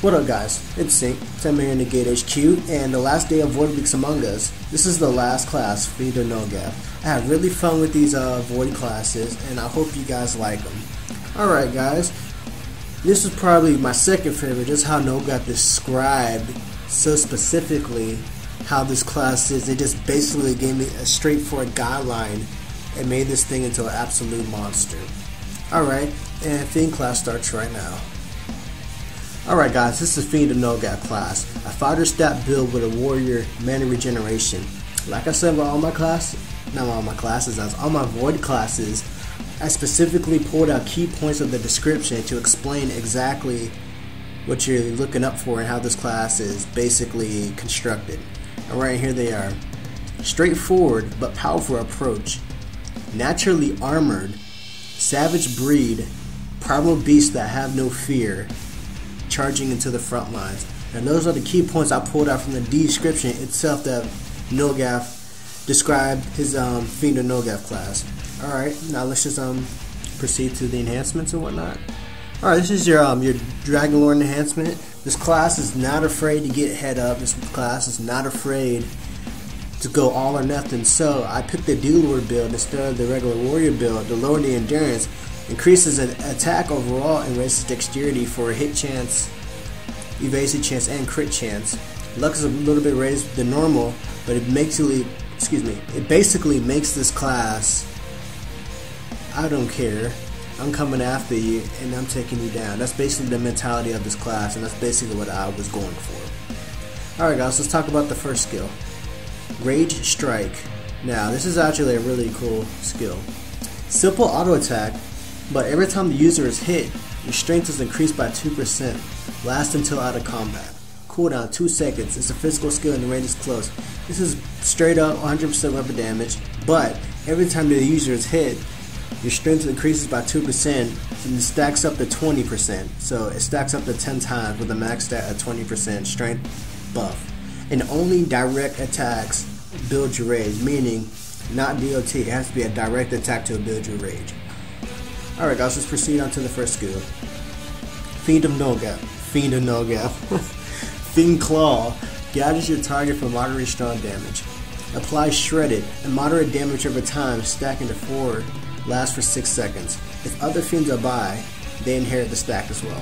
What up guys, it's Sync, I'm here in the Gate HQ, and the last day of Void Weeks Among Us. This is the last class, Fiend or Nulgath. I had really fun with these Void classes, and I hope you guys like them. Alright guys, this is probably my second favorite, just how Nulgath described so specifically how this class is. They just basically gave me a straightforward guideline and made this thing into an absolute monster. Alright, and Fiend class starts right now. Alright guys, this is Fiend and Nulgath class. A fighter stat build with a warrior mana regeneration. Like I said with all my classes, not all my classes, as all my Void classes, I specifically pulled out key points of the description to explain exactly what you're looking up for and how this class is basically constructed. Alright, here they are. Straightforward but powerful approach. Naturally armored. Savage breed. Primal beasts that have no fear. Charging into the front lines. And those are the key points I pulled out from the description itself that Nulgath described his Fiend or Nulgath class. Alright, now let's just proceed to the enhancements and whatnot. Alright, this is your Dragon Lord enhancement. This class is not afraid to get head up. This class is not afraid to go all or nothing. So I picked the D-Lord build instead of the regular warrior build to lower the endurance. Increases an attack overall and raises dexterity for a hit chance, evasive chance, and crit chance. Luck is a little bit raised than normal, but it basically makes this class, I don't care, I'm coming after you and I'm taking you down. That's basically the mentality of this class, and that's basically what I was going for. Alright guys, let's talk about the first skill. Rage Strike. Now this is actually a really cool skill. Simple auto attack, but every time the user is hit, your strength is increased by 2%. Lasts until out of combat. Cooldown 2 seconds. It's a physical skill and the range is close. This is straight up 100% weapon damage, but every time the user is hit, your strength increases by 2% and it stacks up to 20%. So it stacks up to 10 times with a max stat at 20% strength buff. And only direct attacks build your rage, meaning not DOT. It has to be a direct attack to build your rage. Alright guys, let's proceed on to the first skill. Fiend of Nulgath. Fiend of Nulgath. Fiend Claw. Gathers your target for moderately strong damage. Apply Shredded. And moderate damage over time, stacking to 4. Lasts for 6 seconds. If other fiends are by, they inherit the stack as well.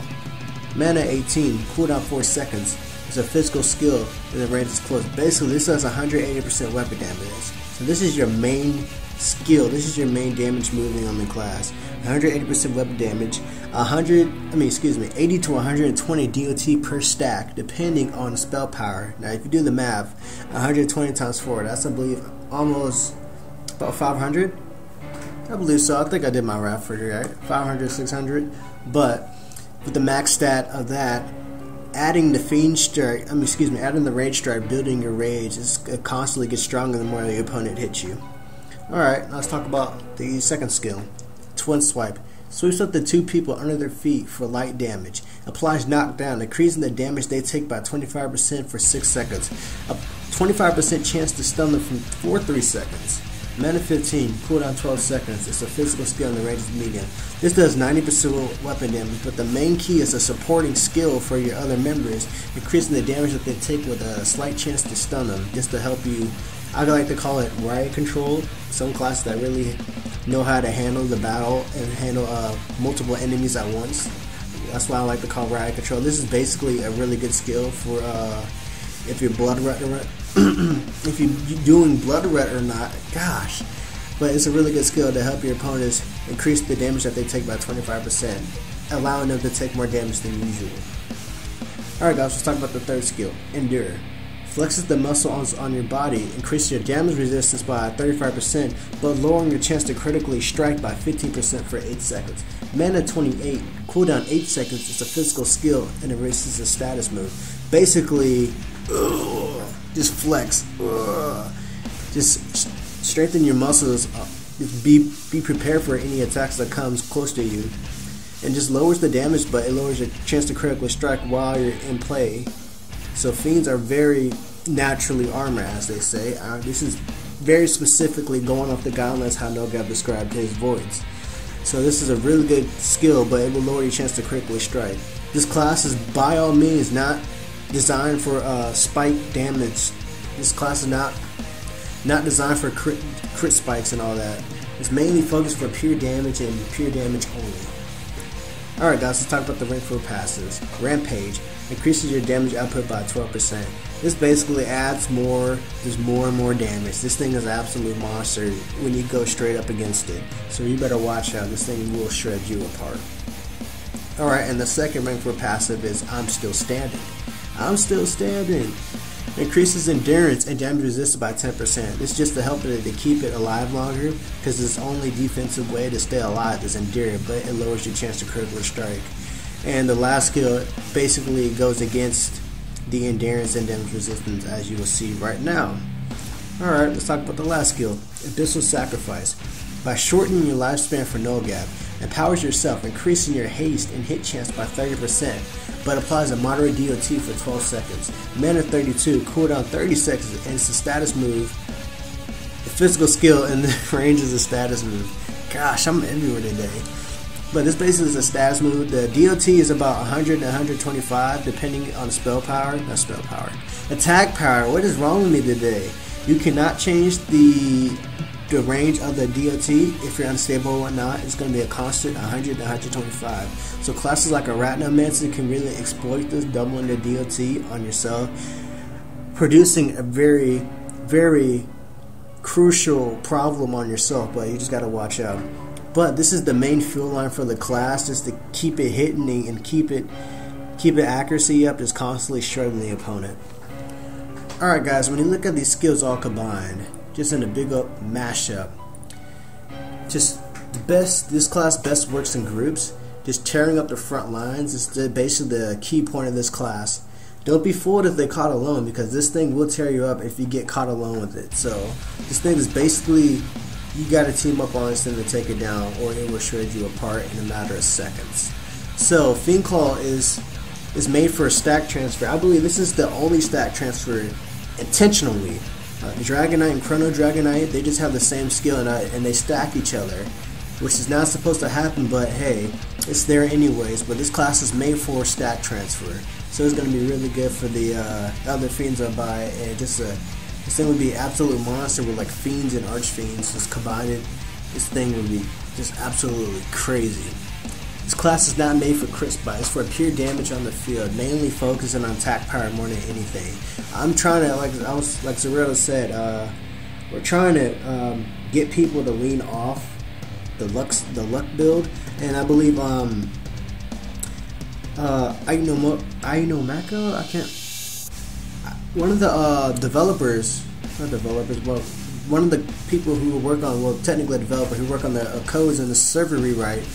Mana 18. Cooldown 4 seconds. It's a physical skill and the range is close. Basically, this does 180% weapon damage. So this is your main skill. This is your main damage moving on the class. 180% weapon damage, 80 to 120 DOT per stack, depending on the spell power. Now, if you do the math, 120 times 4, that's, I believe, almost about 500. I believe so. I think I did my math for you, right? 500, 600. But with the max stat of that, adding the Fiend Strike, adding the Rage Strike, building your rage, it constantly gets stronger the more the opponent hits you. Alright, let's talk about the second skill. Twin Swipe. Sweeps up the 2 people under their feet for light damage. Applies knockdown, increasing the damage they take by 25% for 6 seconds. A 25% chance to stun them for 3 seconds. Mana 15, cooldown 12 seconds. It's a physical skill and the range is medium. This does 90% weapon damage, but the main key is a supporting skill for your other members, increasing the damage that they take with a slight chance to stun them, just to help you. I like to call it riot control. Some classes that really know how to handle the battle and handle multiple enemies at once. That's why I like to call riot control. This is basically a really good skill for if you're if you're doing blood red or not. Gosh, but it's a really good skill to help your opponents increase the damage that they take by 25%, allowing them to take more damage than usual. Alright guys, let's talk about the third skill, Endure. Flexes the muscles on your body, increases your damage resistance by 35%, but lowering your chance to critically strike by 15% for 8 seconds. Mana 28, cooldown 8 seconds. It's a physical skill and it raises a status move. Basically, just flex. Just strengthen your muscles. Be prepared for any attacks that comes close to you. And just lowers the damage, but it lowers your chance to critically strike while you're in play. So fiends are very naturally armored, as they say. This is very specifically going off the guidelines how Nulgath described his voids. So this is a really good skill, but it will lower your chance to critically strike. This class is by all means not designed for spike damage. This class is not designed for crit spikes and all that. It's mainly focused for pure damage and pure damage only. Alright guys, let's talk about the rank 4 passives. Rampage increases your damage output by 12%. This basically adds more, there's more and more damage. This thing is an absolute monster when you go straight up against it. So you better watch out, this thing will shred you apart. Alright, and the second rank 4 passive is I'm Still Standing. I'm Still Standing. Increases endurance and damage resistance by 10%. This is just to help it to keep it alive longer, because its only defensive way to stay alive is endure, but it lowers your chance to critically strike. And the last skill basically goes against the endurance and damage resistance, as you will see right now. Alright, let's talk about the last skill, Abyssal Sacrifice. By shortening your lifespan for Nulgath, empowers yourself, increasing your haste and hit chance by 30%, but applies a moderate DOT for 12 seconds. Mana 32, cooldown 30 seconds, and it's a status move. The physical skill and the range is a status move. Gosh, I'm everywhere today. But this basically is a status move. The DOT is about 100 to 125 depending on spell power. Not spell power. Attack power. What is wrong with me today? You cannot change the range of the DOT if you're unstable or whatnot. It's going to be a constant 100 to 125. So classes like Arachnomancer can really exploit this, doubling the DOT on yourself, producing a very, very crucial problem on yourself, but you just got to watch out. But this is the main fuel line for the class, just to keep it hitting and keep it accuracy up, just constantly shredding the opponent. Alright guys, when you look at these skills all combined, just in a big up mashup, just the best, this class best works in groups, just tearing up the front lines is basically the key point of this class. Don't be fooled if they caught alone, because this thing will tear you up if you get caught alone with it. So this thing is basically, you got to team up on this thing to take it down, or it will shred you apart in a matter of seconds. So Fiend Claw is made for a stack transfer. I believe this is the only stack transfer intentionally. Dragonite and Chrono Dragonite, they just have the same skill and they stack each other, which is not supposed to happen, but hey, it's there anyways. But this class is made for stack transfer, so it's going to be really good for the other Fiends I buy, and just this thing would be an absolute monster with like Fiends and Archfiends just combined. This thing would be just absolutely crazy. This class is not made for crit spikes, it's for pure damage on the field, mainly focusing on attack power more than anything. I'm trying to, like Zarella said, we're trying to get people to lean off the luck build, and I believe Ainomako, I can't. One of the developers, not developers, but one of the people who work on, well, technically a developer who work on the codes and the server rewrite.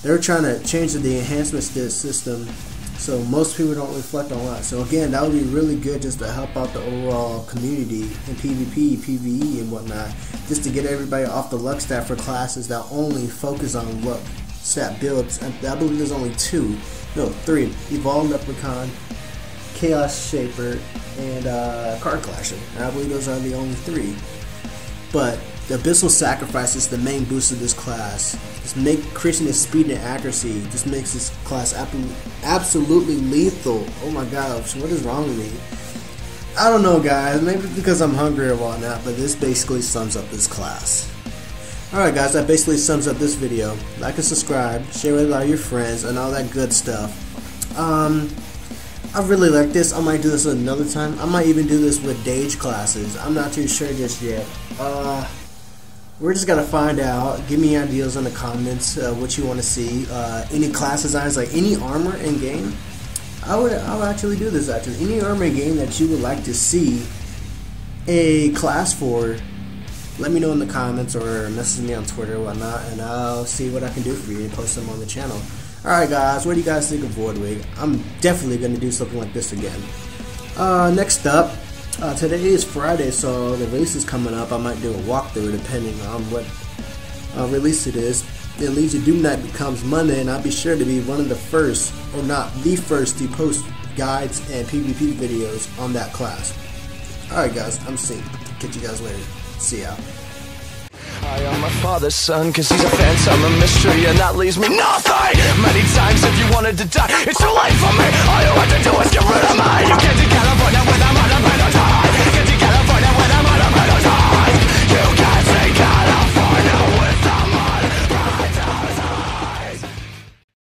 They're trying to change the enhancements to the system, so most people don't reflect on that. So again, that would be really good just to help out the overall community in PvP, PvE, and whatnot, just to get everybody off the luck stat for classes that only focus on luck stat builds. I believe there's only 3: Evolved Leprechaun, Chaos Shaper, and Card Clasher. And I believe those are the only 3. But the Abyssal Sacrifice is the main boost of this class. Just increasing its speed and accuracy just makes this class absolutely lethal. Oh my gosh, what is wrong with me? I don't know guys, maybe because I'm hungry or whatnot, but this basically sums up this class. Alright guys, that basically sums up this video. Like and subscribe, share with all your friends, and all that good stuff. I really like this. I might do this another time. I might even do this with Dage classes. I'm not too sure just yet. We're just gonna find out. Give me ideas in the comments what you want to see. Any class designs, like any armor in game. I'll actually do this. Any armor in game that you would like to see a class for, let me know in the comments or message me on Twitter or whatnot, and I'll see what I can do for you and post them on the channel. Alright guys, what do you guys think of Voidwig? I'm definitely going to do something like this again. Next up, today is Friday, so the release is coming up. I might do a walkthrough depending on what release it is. It leads to Doom Night becomes Monday, and I'll be sure to be one of the first, or not the first, to post guides and PvP videos on that class. Alright guys, I'm Sing. Catch you guys later. See ya. I am my father's son, cause he's a phantom, a mystery, and that leaves me nothing. Many times if you wanted to die, it's too late for me. All you have to do is get rid of me. You can't do California without me.